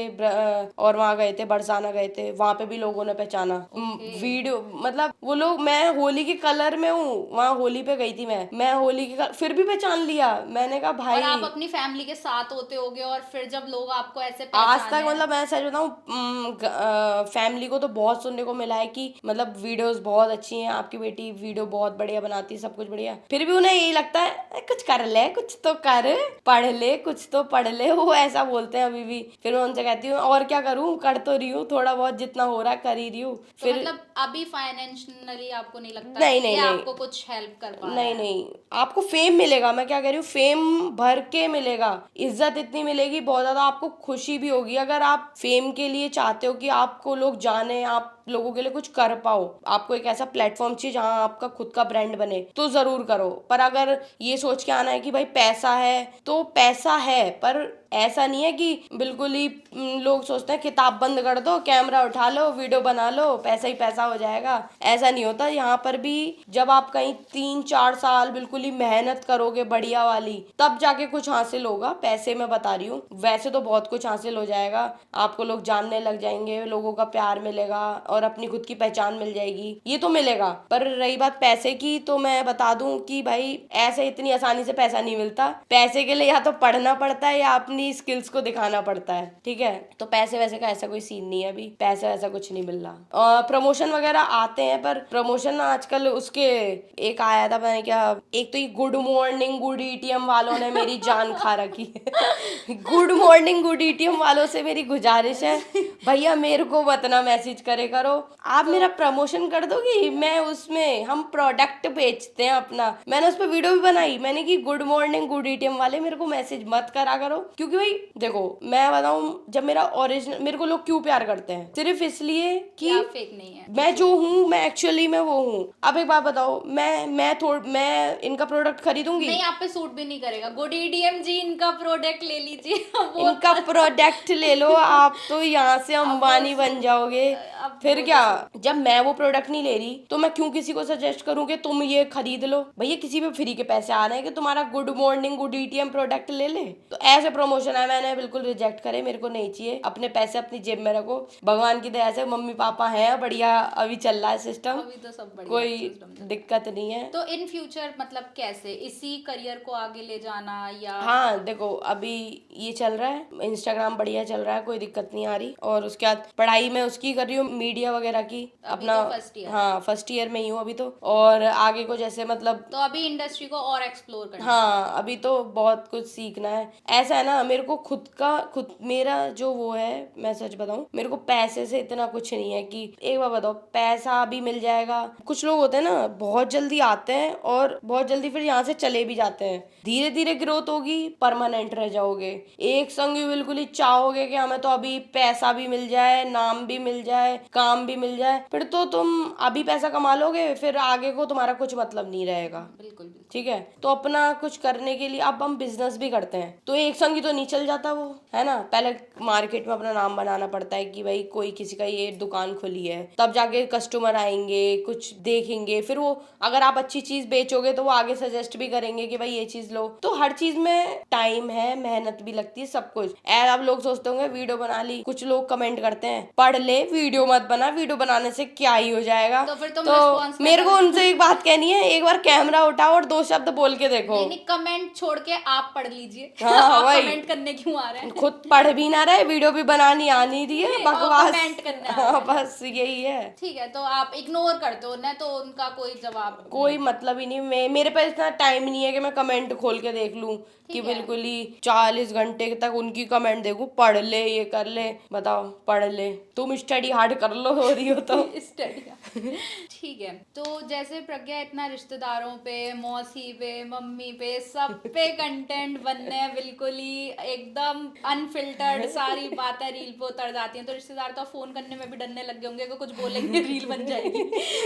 S2: और वहाँ गए थे, बरसाना गए थे, वहाँ पे भी लोगों ने पहचाना। वीडियो मतलब वो लोग, मैं होली के कलर में हूँ, वहाँ होली पे गई थी मैं होली के फिर भी पहचान लिया। मैंने कहा
S1: और
S2: भाई
S1: आप अपनी फैमिली के साथ होते होगे और फिर जब लोग आपको ऐसे
S2: आज तक
S1: पहचाने।
S2: मतलब मैं सच बताऊँ फैमिली को तो बहुत सुनने को मिला है कि मतलब वीडियोस बहुत अच्छी हैं, आपकी बेटी वीडियो बहुत बढ़िया बनाती है, सब कुछ बढ़िया, फिर भी उन्हें यही लगता है कुछ कर ले, कुछ तो कर, पढ़ ले, कुछ तो पढ़ ले, वो ऐसा बोलते हैं अभी भी। फिर मैं उनसे कहती हूँ और क्या करूँ, कर तो रही हूँ, थोड़ा बहुत जितना हो रहा है कर ही रही हूँ।
S1: तो
S2: फिर
S1: मतलब अभी फाइनेंशियली आपको नहीं लगता
S2: नहीं
S1: कि
S2: नहीं
S1: ये
S2: नहीं
S1: आपको कुछ हेल्प कर पा रहा
S2: नहीं
S1: है?
S2: नहीं, आपको फेम मिलेगा, मैं क्या कह रही हूँ, फेम भर के मिलेगा, इज्जत इतनी मिलेगी, बहुत ज्यादा आपको खुशी भी होगी। अगर आप फेम के लिए चाहते हो कि आपको लोग जाने, आप लोगों के लिए कुछ कर पाओ, आपको एक ऐसा प्लेटफॉर्म चाहिए जहां आपका खुद का ब्रांड बने, तो जरूर करो। पर अगर ये सोच के आना है कि भाई पैसा है, तो पैसा है, पर ऐसा नहीं है कि बिल्कुल ही लोग सोचते हैं किताब बंद कर दो, कैमरा उठा लो, वीडियो बना लो, पैसा ही पैसा हो जाएगा। ऐसा नहीं होता। यहाँ पर भी जब आप कहीं 3-4 साल बिल्कुल ही मेहनत करोगे बढ़िया वाली, तब जाके कुछ हासिल होगा। पैसे मैं बता रही हूँ, वैसे तो बहुत कुछ हासिल हो जाएगा, आपको लोग जानने लग जाएंगे, लोगों का प्यार मिलेगा और अपनी खुद की पहचान मिल जाएगी, ये तो मिलेगा। पर रही बात पैसे की, तो मैं बता दूं कि भाई ऐसे इतनी आसानी से पैसा नहीं मिलता। पैसे के लिए या तो पढ़ना पड़ता है या अपनी स्किल्स को दिखाना पड़ता है, ठीक है। तो पैसे वैसे का ऐसा कोई सीन नहीं है, अभी पैसे वैसा कुछ नहीं मिल रहा। प्रमोशन वगैरह आते हैं, पर प्रमोशन ना आजकल उसके एक आया था, मैंने क्या, एक तो ये गुड मॉर्निंग गुड ईटीएम वालों ने मेरी जान खा रखी है। गुड मॉर्निंग गुड ईटीएम वालों से मेरी गुजारिश है, भैया मेरे को मत ना मैसेज करे करो, आप मेरा प्रमोशन कर दोगी, मैं उसमें, हम प्रोडक्ट बेचते हैं अपना, मैंने उस पर वीडियो भी बनाई, मैंने कि गुड मॉर्निंग गुड ईटीएम वाले मेरे को मैसेज मत करा करो। क्योंकि भाई देखो मैं बताऊं, जब मेरा ओरिजिनल, मेरे को लोग क्यों प्यार करते हैं, सिर्फ इसलिए कि
S1: आप फेक नहीं है।
S2: मैं जो हूँ, मैं एक्चुअली मैं वो हूँ। अब एक बात बताओ, मैं इनका प्रोडक्ट खरीदूंगी?
S1: नहीं, आप पे सूट भी नहीं करेगा। गुड ईडीएम जी, इनका प्रोडक्ट ले लीजिए। वो
S2: इनका प्रोडक्ट ले लो, आप तो यहाँ से
S1: अब वो
S2: अंबानी बन जाओगे।
S1: अब
S2: फिर
S1: वो
S2: क्या,
S1: तो
S2: जब मैं वो प्रोडक्ट नहीं ले रही तो मैं क्यों किसी को सजेस्ट करूं कि तुम ये खरीद लो? भैया किसी पे फ्री के पैसे आ रहे हैं कि तुम्हारा good morning good ETM product ले ले? तो ऐसे प्रमोशन है, मैंने बिल्कुल रिजेक्ट करे, मेरे को नहीं चाहिए। अपने पैसे अपनी जेब में रखो, भगवान की दया से मम्मी पापा हैं बढ़िया, अभी चल रहा है सिस्टम,
S1: अभी तो सब बढ़िया
S2: कोई
S1: सिस्टम चल।
S2: दिक्कत नहीं है।
S1: तो इन फ्यूचर मतलब कैसे इसी करियर को आगे ले जाना, या
S2: हाँ देखो, अभी ये चल रहा है, इंस्टाग्राम बढ़िया चल रहा है, कोई दिक्कत नहीं आ रही। और उसके बाद पढ़ाई मैं उसकी कर रही हूँ, मीडिया वगैरह की,
S1: अभी
S2: अपना।
S1: तो फर्स्ट ईयर है।
S2: हाँ फर्स्ट ईयर में ही हूँ अभी तो। और आगे को जैसे मतलब,
S1: तो अभी इंडस्ट्री को और एक्सप्लोर करना है।
S2: हाँ अभी तो बहुत कुछ सीखना है। ऐसा है ना, मेरे को खुद मेरा जो वो है, मैं सच बताऊं, मेरे को पैसे से इतना कुछ नहीं है कि एक बार बताओ पैसा अभी मिल जाएगा। कुछ लोग होते हैं ना, बहुत जल्दी आते हैं और बहुत जल्दी फिर यहाँ से चले भी जाते हैं। धीरे धीरे ग्रोथ होगी, परमानेंट रह जाओगे। एक संग ही बिल्कुल ही चाहोगे कि हमें तो अभी पैसा भी मिल जाए, नाम भी मिल जाए, काम भी मिल जाए, फिर तो तुम अभी पैसा कमा लोगे, फिर आगे को तुम्हारा कुछ मतलब नहीं रहेगा।
S1: बिल्कुल बिल्कुल।
S2: ठीक है, तो अपना कुछ करने के लिए अब हम बिजनेस भी करते हैं, तो एक संग ही तो नहीं चल जाता वो, है ना। पहले मार्केट में अपना नाम बनाना पड़ता है कि भाई कोई किसी का ये दुकान खुली है, तब जाके कस्टमर आएंगे, कुछ देखेंगे, फिर वो अगर आप अच्छी चीज बेचोगे तो वो आगे सजेस्ट भी करेंगे कि भाई ये चीज लो। तो हर चीज में टाइम है, मेहनत भी लगती है, सब कुछ। अब लोग सोचते होंगे वीडियो बना ली, कुछ लोग कमेंट करते हैं पढ़ ले वीडियो मत बना, ना वीडियो बनाने से क्या ही हो जाएगा।
S1: तो फिर तुम
S2: तो
S1: response क्या
S2: मेरे को
S1: करोगे?
S2: उनसे एक बात कहनी है, एक बार कैमरा उठाओ और 2 शब्द बोल के देखो।
S1: नहीं नहीं, कमेंट छोड़ के आप पढ़ लीजिए।
S2: हाँ,
S1: आप
S2: वही।
S1: कमेंट करने क्यों आ रहे हैं?
S2: खुद पढ़ भी ना रहे, वीडियो भी बनानी आ नहीं रही है,
S1: और
S2: बकवास।
S1: कमेंट करने आ
S2: हाँ,
S1: रहे हैं।
S2: बस यही है।
S1: ठीक है, तो आप इग्नोर करते हो ना, तो उनका कोई जवाब
S2: कोई मतलब ही नहीं, मेरे पास इतना टाइम नहीं है कि मैं कमेंट खोल के देख लूं कि
S1: ठीक है।
S2: बिल्कुल ही 40 घंटे तक उनकी कमेंट देखूं, पढ़ ले ये कर ले। बताओ, पढ़ ले, तुम स्टडी हार्ड कर लो हो रही हो तो।
S1: स्टडी। ठीक है, तो जैसे प्रज्ञा इतना रिश्तेदारों पे, मौसी पे, मम्मी पे, सब पे कंटेंट बनने हैं, बिल्कुल ही एकदम अनफिल्टर्ड सारी बातें रील पे उतर जाती हैं, तो रिश्तेदार तो फोन करने में भी डरने लग गए होंगे कि कुछ बोलेंगे रील बन जाएगी,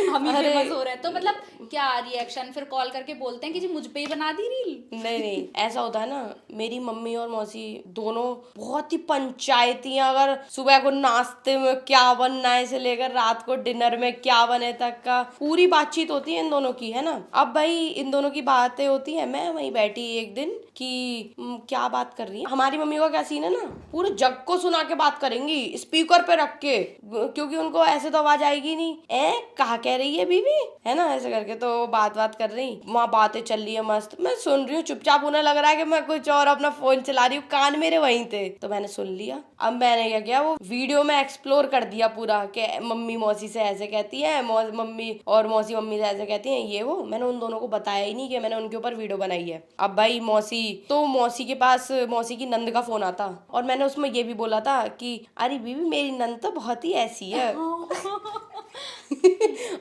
S1: हम ही
S2: अरे।
S1: फेमस हो रहे हैं। तो मतलब क्या रिएक्शन, फिर कॉल करके बोलते हैं कि जी मुझ पे ही बना दी रील?
S2: नहीं नहीं, ऐसा होता है ना, मेरी मम्मी और मौसी दोनों बहुत ही पंचायती हैं। अगर सुबह को नाश्ते में क्या बनना है से लेकर रात को डिनर में क्या बने तक का पूरी बातचीत होती है इन दोनों की, है ना। अब भाई इन दोनों की बातें होती है, मैं वहीं बैठी एक दिन कि क्या बात कर रही है। हमारी मम्मी का क्या सीन है ना, पूरे जग को सुना के बात करेंगी स्पीकर पे रख के, क्योंकि उनको ऐसे तो आवाज आएगी नहीं। कहा कह रही है बीवी, है ना, ऐसे करके तो बात कर रही, वहाँ बातें चल रही है मस्त, मैं सुन रही हूँ चुपचाप। उन्हें लग रहा है कि मैं कुछ और अपना फोन चला रही हूँ, कान मेरे वहीं थे, तो मैंने सुन लिया। अब मैंने क्या किया, वो वीडियो में एक्सप्लोर कर दिया पूरा कि मम्मी मौसी से ऐसे कहती है, मम्मी और मौसी मम्मी से ऐसे कहती है, ये वो। मैंने उन दोनों को बताया ही नहीं कि मैंने उनके ऊपर वीडियो बनाई है। अब भाई मौसी के पास मौसी की नंद का फोन आता, और मैंने उसमें ये भी बोला था कि अरे बीवी मेरी नंद तो बहुत ही ऐसी है।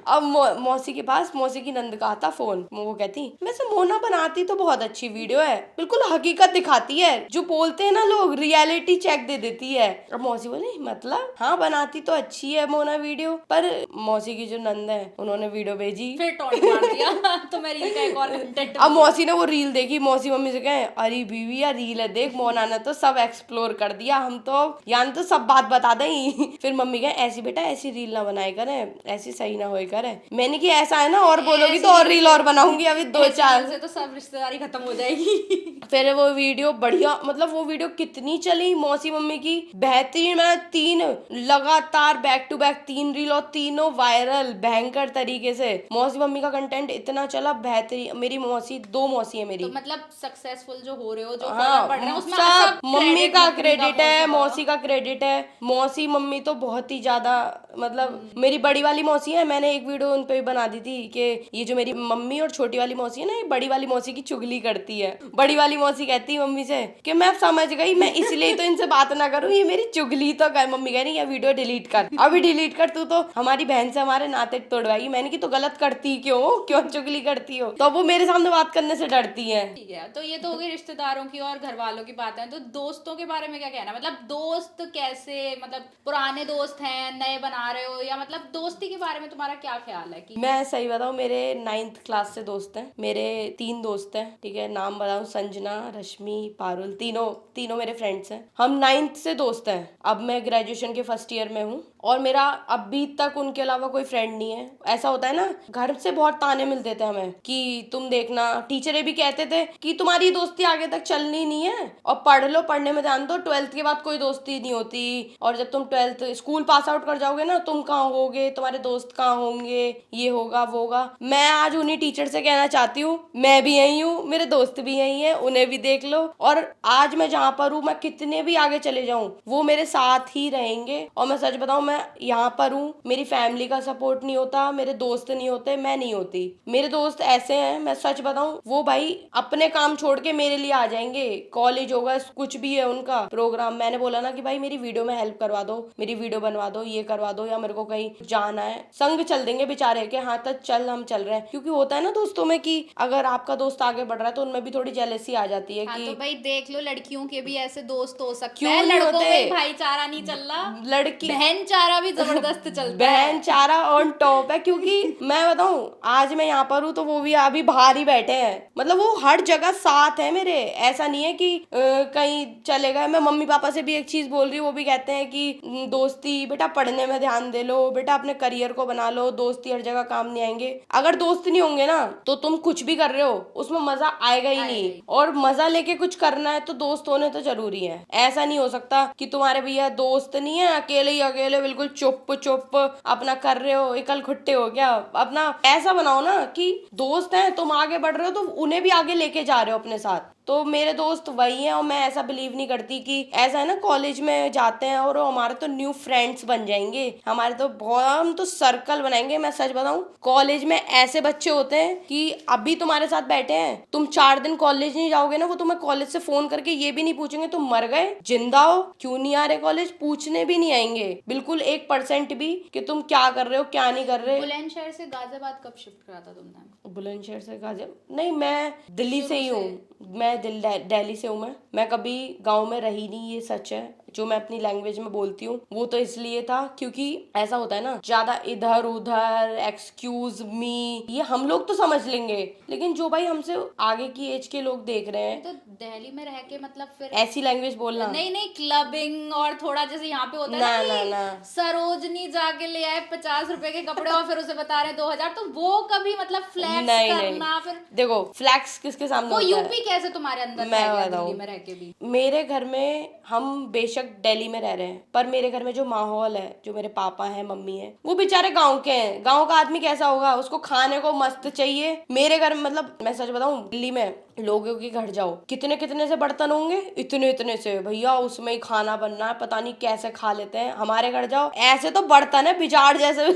S2: अब मौसी के पास मौसी की नंद का आता फोन, वो कहती वैसे मोना बनाती तो बहुत अच्छी वीडियो है, बिल्कुल हकीकत दिखाती है, जो बोलते हैं ना लोग रियलिटी चेक दे देती है। अब मौसी बोले मतलब हाँ बनाती तो अच्छी है मोना वीडियो, पर मौसी की जो नंद है उन्होंने वीडियो भेजी,
S1: फिर टॉन्ट मार दिया। तो मैं रील का एक और कंटेंट।
S2: अब मौसी ने वो रील देखी, मौसी मम्मी से कहे अरे बीवी यार रील है देख, मोना ने तो सब एक्सप्लोर कर दिया, हम तो यान तो सब बात बता दें। फिर मम्मी कहे ऐसी बेटा ऐसी रील ना बनाए करे, ऐसी सही ना होए करे। मैंने कि ऐसा है ना, और बोलोगी तो और रील और बनाऊंगी अभी 2-4
S1: से तो सब रिश्तेदारी खत्म हो जाएगी।
S2: फिर वो वीडियो बढ़िया, मतलब वो वीडियो कितनी चली मौसी मम्मी की, बेहतरीन। मैंने 3 लगातार बैक टू बैक 3 रील, और तीनों वायरल भयंकर तरीके से। मौसी मम्मी का कंटेंट इतना चला बेहतरीन। मेरी मौसी 2 मौसी है मेरी,
S1: तो मतलब सक्सेसफुल जो हो रहे हो, जो
S2: हाँ,
S1: फॉलोअर बढ़ रहे हैं, उसमें
S2: सब मम्मी का
S1: मम्मी
S2: क्रेडिट है,
S1: मौसी
S2: मौसी का क्रेडिट है। मौसी मम्मी तो बहुत ही ज्यादा, मतलब मेरी बड़ी वाली मौसी है, मैंने एक वीडियो उन पे भी बना दी थी कि ये जो मेरी मम्मी और छोटी वाली मौसी है ना, ये बड़ी वाली मौसी की चुगली करती है। बड़ी वाली मौसी कहती है मम्मी से कि मैं समझ गई, मैं इसलिए तो इनसे बात ना करूं, ये मेरी चुगली तो कर। मम्मी कह रही है वीडियो डिलीट कर, अभी डिलीट कर, तू तो हमारी बहन से हमारे नाते तोड़वाएगी। मैंने की तो गलत करती क्यों चुगली करती हो, तो वो मेरे सामने बात करने से डरती है।
S1: ठीक है, तो ये तो हो गई रिश्तेदारों की और घर वालों की बातें। तो दोस्तों के बारे में क्या कहना, मतलब दोस्त कैसे, मतलब पुराने दोस्त हैं, नए बना रहे हो, या मतलब दोस्ती के बारे में तुम्हारा क्या ख्याल है? कि
S2: मैं सही बताऊं, मेरे 9th क्लास से दोस्त हैं, मेरे 3 दोस्त हैं, ठीक है, नाम बताऊं, संजना, रश्मि, पारुल, तीनों मेरे फ्रेंड्स हैं। हम 9th से दोस्त हैं। अब मैं ग्रेजुएशन के फर्स्ट ईयर में हूँ, और मेरा अभी तक उनके अलावा कोई फ्रेंड नहीं है। ऐसा होता है ना, घर से बहुत ताने मिलते थे हमें कि तुम देखना, टीचरें भी कहते थे कि तुम्हारी दोस्ती आगे तक चलनी नहीं है, और पढ़ लो, पढ़ने में ध्यान दो, 12th के बाद कोई दोस्ती नहीं होती, और जब तुम 12th स्कूल पास आउट कर जाओगे ना, तुम कहाँ होगे, तुम्हारे दोस्त कहाँ होंगे, ये होगा वो होगा। मैं आज उन्हीं टीचर से कहना चाहती हूँ, मैं भी यही हूँ, मेरे दोस्त भी यही है, उन्हें भी देख लो, और आज मैं जहाँ पर हूँ, मैं कितने भी आगे चले जाऊँ वो मेरे साथ ही रहेंगे। और मैं सच बताऊँ, मैं यहाँ पर हूँ, मेरी फैमिली का सपोर्ट नहीं होता, मेरे दोस्त नहीं होते, मैं नहीं होती। मेरे दोस्त ऐसे हैं, मैं सच बताऊँ, वो भाई अपने काम छोड़ के मेरे लिए आ जाएंगे, कॉलेज होगा, कुछ भी है उनका प्रोग्राम, मैंने बोला ना कि भाई मेरी वीडियो में हेल्प करवा दो, मेरी वीडियो बनवा दो, ये करवा दो, या मेरे को कहीं जाना है, संग चल देंगे बेचारे के, हाँ तक चल, हम चल रहे हैं। क्योंकि होता है ना दोस्तों में कि अगर आपका दोस्त आगे बढ़ रहा है तो उनमें भी थोड़ी जेलसी आ जाती है।
S1: हाँ,
S2: कि
S1: तो भाई देख लो, लड़कियों के भी ऐसे दोस्त हो सकते
S2: क्यों
S1: हैं,
S2: नहीं
S1: लड़कों
S2: होते?
S1: में भाईचारा नहीं चल रहा,
S2: लड़की
S1: बहन चारा भी जबरदस्त चलता है।
S2: बहन चारा ऑन टॉप है। क्योंकि मैं बताऊं, आज मैं यहाँ पर हूँ तो वो भी अभी बाहर ही बैठे हैं, मतलब वो हर जगह साथ है मेरे। ऐसा नहीं है कि कहीं चले गए। मैं मम्मी पापा से भी एक चीज बोल रही हूँ, वो भी कहते हैं कि दोस्ती बेटा, पढ़ने में ध्यान दे लो बेटा, अपने करियर करियर को बना लो, दोस्ती हर जगह काम नहीं आएंगे। अगर दोस्त नहीं होंगे ना तो तुम कुछ भी कर रहे हो उसमें मजा आएगा ही नहीं, और मजा लेके कुछ करना है तो दोस्त होने तो जरूरी है। ऐसा नहीं हो सकता कि तुम्हारे भैया दोस्त नहीं है, अकेले ही अकेले बिल्कुल चुप चुप अपना कर रहे हो, एकल खुट्टे हो क्या। अपना ऐसा बनाओ ना कि दोस्त हैं, तुम आगे बढ़ रहे हो तो उन्हें भी आगे लेके जा रहे हो अपने साथ। तो मेरे दोस्त वही हैं, और मैं ऐसा बिलीव नहीं करती कि ऐसा है ना कॉलेज में जाते हैं और हमारे तो न्यू फ्रेंड्स बन जाएंगे, हमारे तो बहुत, हम तो सर्कल बनाएंगे। मैं सच बताऊं, कॉलेज में ऐसे बच्चे होते हैं कि अभी तुम्हारे साथ बैठे हैं, तुम 4 दिन कॉलेज नहीं जाओगे ना, वो तुम्हें कॉलेज से फोन करके ये भी नहीं पूछेंगे तुम मर गए, जिंदा हो, क्यों नहीं आ रहे कॉलेज, पूछने भी नहीं आएंगे बिल्कुल 1% भी कि तुम क्या कर रहे हो क्या नहीं कर रहे।
S1: बुलंदशहर से गाजियाबाद कब शिफ्ट करा था तुमने?
S2: बुलंदशहर से गाजियाबाद नहीं, मैं दिल्ली से ही हूँ। मैं दिल्ली से हूँ। मैं कभी गांव में रही नहीं, ये सच है। जो मैं अपनी लैंग्वेज में बोलती हूँ वो तो इसलिए था क्योंकि ऐसा होता है ना, ज्यादा इधर उधर एक्सक्यूज मी ये हम लोग तो समझ लेंगे, लेकिन जो भाई हमसे आगे की एज के लोग देख रहे हैं
S1: तो दिल्ली में रह के मतलब फिर
S2: ऐसी लैंग्वेज बोलना।
S1: नहीं नहीं, क्लबिंग और थोड़ा जैसे यहाँ पे होता है
S2: ना
S1: ना
S2: ना
S1: कि
S2: ना
S1: सरोजनी जाके ले आए 50 रुपए के कपड़े और फिर उसे बता रहे 2000, तो वो कभी मतलब फ्लैक्स
S2: नहीं
S1: करना
S2: नहीं,
S1: फिर
S2: देखो फ्लैक्स किसके सामने
S1: वो
S2: होता है।
S1: यूपी कैसे तुम्हारे अंदर
S2: मैं
S1: रह गया
S2: बताऊं,
S1: दिल्ली में रह के भी?
S2: मेरे घर में हम बेशक दिल्ली में रह रहे हैं, पर मेरे घर में जो माहौल है, जो मेरे पापा हैं मम्मी हैं, वो बेचारे गांव के हैं। गांव का आदमी कैसा होगा, उसको खाने को मस्त चाहिए। मेरे घर में मतलब मैं सच बताऊं, दिल्ली में लोगों के घर जाओ, कितने कितने से बर्तन होंगे, इतने इतने से भैया, उसमें ही खाना बनना है, पता नहीं कैसे खा लेते हैं। हमारे घर जाओ, ऐसे तो बर्तन है बिचार जैसे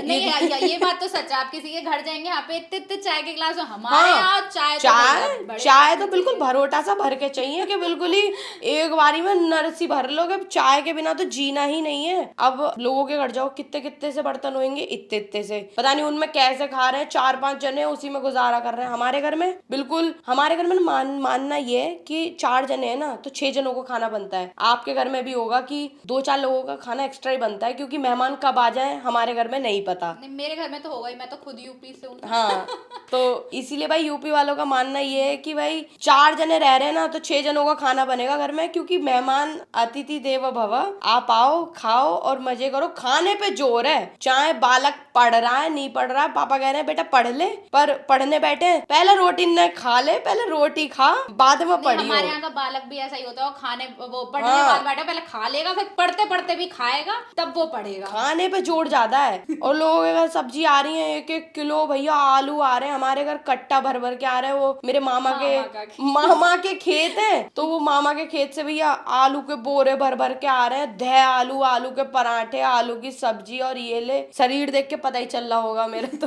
S1: नहीं ये बात तो सच है, आप किसी के घर जाएंगे यहाँ पे इतने इतने चाय के गिलास, हमारे यहाँ चाय
S2: चाय तो बिल्कुल भरोटा सा भर के चाहिए कि बिल्कुल ही एक बारी में नरसी भर लोगे, चाय के बिना तो जीना ही नहीं है। अब लोगों के घर जाओ, कितने कितने से बर्तन होंगे, इतने इतने से, पता नहीं उनमें कैसे खा रहे हैं, 4-5 जने उसी में गुजारा कर रहे हैं। हमारे घर में बिल्कुल, हमारे घर में मानना ये है कि 4 जने हैं ना तो 6 जनों को खाना बनता है। आपके घर में भी होगा कि 2-4 लोगों का खाना एक्स्ट्रा ही बनता है, क्योंकि मेहमान कब आ जाए हमारे घर में नहीं पता।
S1: नहीं, मेरे घर में तो होगा ही, मैं तो खुद यूपी से हूँ।
S2: हाँ, तो इसीलिए भाई यूपी वालों का मानना ये है कि भाई 4 जने रह रहे हैं ना तो 6 जनों का खाना बनेगा घर में, क्योंकि मेहमान अतिथि देवो भव, आप आओ खाओ और मजे करो। खाने पे जोर है, चाहे बालक पढ़ रहा है नहीं पढ़ रहा है, पापा कह रहे हैं बेटा पढ़ ले, पर पढ़ने बैठे पहले रोटी न खा ले, पहले रोटी खा बाद में पढ़ियो।
S1: हमारे यहाँ का बालक भी ऐसा ही होता है, खाने वो पढ़ने वाला बैठा पहले खा लेगा, फिर पढ़ते पढ़ते भी खाएगा, तब वो पढ़ेगा।
S2: खाने पे जोर ज्यादा है। और लोगों के घर सब्जी आ रही है 1-1 किलो, भैया आलू आ रहे हैं, हमारे घर कट्टा भर भर के आ रहे हैं। वो मेरे मामा के खेत है, तो वो मामा के खेत से भैया आलू के बोरे भर भर के आ रहे हैं, दह आलू, आलू के पराठे, आलू की सब्जी, और ये ले, शरीर देख के पता ही चल रहा होगा मेरे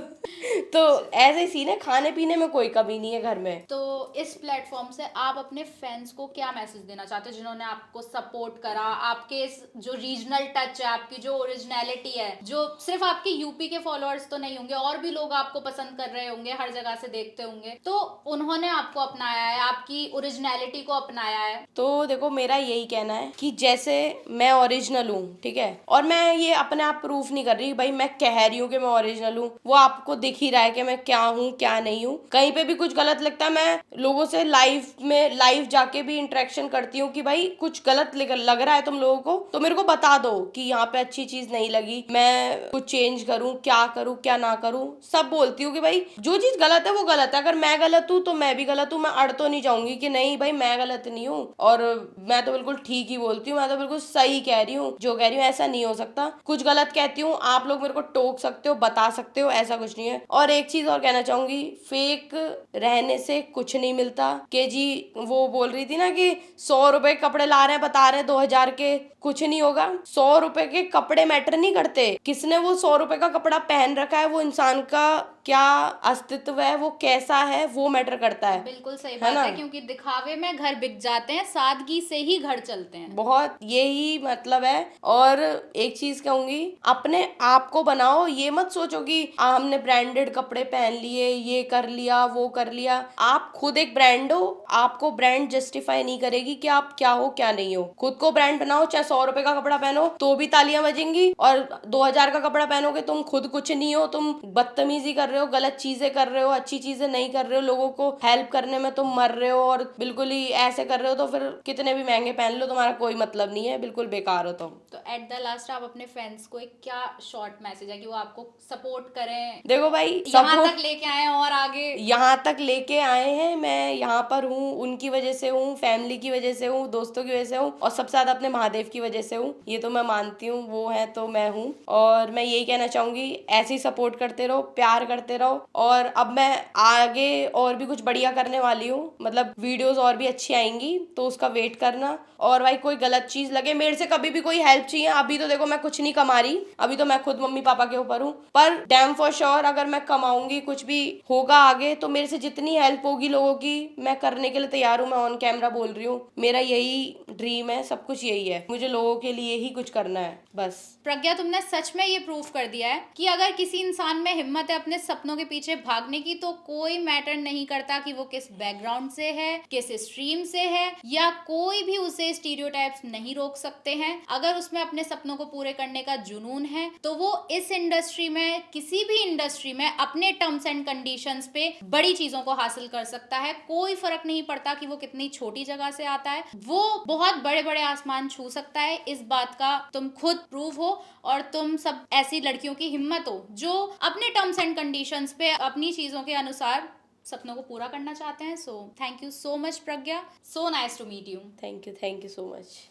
S2: तो ऐसे ही सीन है, खाने पीने में कोई कमी नहीं है घर में।
S1: तो इस प्लेटफॉर्म से आप अपने फैंस को क्या मैसेज देना चाहते हो, जिन्होंने आपको सपोर्ट करा, आपके इस जो रीजनल टच है, आपकी जो ओरिजिनलिटी है, जो सिर्फ आपके यूपी के फॉलोअर्स तो नहीं होंगे, और भी लोग आपको पसंद कर रहे होंगे, हर जगह से देखते होंगे, तो उन्होंने आपको अपनाया है, आपकी ओरिजिनलिटी को अपनाया है?
S2: तो देखो, मेरा यही कहना है कि जैसे मैं ओरिजिनल हूँ, ठीक है, और मैं ये अपने आप प्रूफ नहीं कर रही भाई, मैं कह रही हूँ कि मैं ओरिजिनल हूँ, वो आपको दिख ही रहा है कि मैं क्या हूँ क्या नहीं हूँ। कहीं पे भी कुछ गलत लगता है, मैं लोगों से लाइव जाके भी इंटरेक्शन करती हूँ कि भाई कुछ गलत लग रहा है तुम लोगों को तो मेरे को बता दो कि यहाँ पे अच्छी चीज नहीं लगी, मैं कुछ चेंज करूँ क्या ना करूँ। सब बोलती हूँ कि भाई जो चीज गलत है वो गलत है, अगर मैं गलत हूँ तो मैं भी गलत हूँ। मैं अड़ तो नहीं जाऊंगी कि नहीं भाई मैं गलत नहीं हूँ और मैं तो बिल्कुल ठीक ही बोलती हूँ, मैं तो बिल्कुल सही कह रही हूँ, जो कह रही हूँ ऐसा नहीं हो सकता। कुछ गलत कहती हूँ, आप लोग मेरे को टोक सकते हो, बता सकते हो, ऐसा कुछ नहीं है। और एक चीज और कहना चाहूंगी, फेक रहने से कुछ नहीं मिलता। के जी वो बोल रही थी ना कि 100 रुपए कपड़े ला रहे हैं, बता रहे हैं 2000 के, कुछ नहीं होगा। 100 रुपए के कपड़े मैटर नहीं करते, किसने वो 100 रुपए का कपड़ा पहन रखा है, वो इंसान का क्या अस्तित्व है, वो कैसा है, वो मैटर करता है।
S1: बिल्कुल सही बात है, क्योंकि दिखावे में घर बिक जाते हैं, सादगी से ही घर चलते हैं।
S2: बहुत यही मतलब है। और एक चीज कहूंगी, अपने आप को बनाओ, ये मत सोचो कि हमने ब्रांडेड कपड़े पहन लिए, ये कर लिया वो कर लिया। आप खुद एक ब्रांड हो, आपको ब्रांड जस्टिफाई नहीं करेगी कि आप क्या हो क्या नहीं हो। खुद को ब्रांड बनाओ, चाहे 100 रुपए का कपड़ा पहनो तो भी तालियां बजेंगी, और 2000 का कपड़ा पहनोगे तुम खुद कुछ नहीं हो, तुम बदतमीजी कर रहे हो, गलत चीजें कर रहे हो, अच्छी चीजें नहीं कर रहे हो, लोगों को हेल्प करने में तुम मर रहे हो और बिल्कुल ही ऐसे कर रहे हो, तो फिर कितने भी महंगे पहन लो तुम्हारा कोई मतलब नहीं है, बिल्कुल बेकार हो तुम।
S1: तो एट द लास्ट आप अपने फ्रेंड्स को एक क्या शॉर्ट मैसेज है कि वो आपको सपोर्ट करें,
S2: देखो भाई,
S1: यहाँ
S2: सपोर्ट
S1: तक लेके आए और आगे।
S2: यहाँ तक लेके आए हैं, मैं यहाँ पर हूँ उनकी वजह से हूँ, फैमिली की वजह से हूँ, दोस्तों की वजह से हूँ, और सबसे ज्यादा अपने महादेव की वजह से हूँ। ये तो मैं मानती हूँ, वो है तो मैं हूँ। और मैं यही कहना चाहूंगी, ऐसे ही सपोर्ट करते रहो, प्यार करते रहो। और अब मैं आगे और भी कुछ बढ़िया करने वाली हूँ, मतलब वीडियोस और भी अच्छी आएंगी, तो उसका वेट करना। और भाई कोई गलत चीज लगे, मेरे से कभी भी कोई हेल्प चाहिए, अभी तो देखो मैं कुछ नहीं कमा रही, अभी तो मैं खुद मम्मी पापा के ऊपर हूँ, पर डैम फॉर श्योर अगर मैं कमाऊंगी, कुछ भी होगा आगे, तो मेरे से जितनी हेल्प होगी लोगों की, मैं करने के लिए तैयार हूँ। मैं ऑन कैमरा बोल रही हूँ, मेरा यही ड्रीम है, सब कुछ यही है, मुझे लोगों के लिए ही कुछ करना है बस।
S1: प्रज्ञा, तुमने सच में ये प्रूव कर दिया है कि अगर किसी इंसान में हिम्मत है अपने सपनों के पीछे भागने की, तो कोई मैटर नहीं करता कि वो किस बैकग्राउंड से है, किस स्ट्रीम से है, या कोई भी उसे स्टीरियोटाइप्स नहीं रोक सकते हैं। अगर उसमें अपने सपनों को पूरे करने का जुनून है, तो वो इस इंडस्ट्री में, किसी भी इंडस्ट्री में, अपने टर्म्स एंड कंडीशंस पे बड़ी चीजों को हासिल कर सकता है। कोई फर्क नहीं पड़ता कि वो कितनी छोटी जगह से आता है, वो बहुत बड़े बड़े आसमान छू सकता है। इस बात का तुम खुद प्रूव हो, और तुम सब ऐसी लड़कियों की हिम्मत हो जो अपने टर्म्स एंड कंडीशंस पे अपनी चीजों के अनुसार सपनों को पूरा करना चाहते हैं। So thank you so much Pragya, so nice to meet you.
S2: Thank you so much.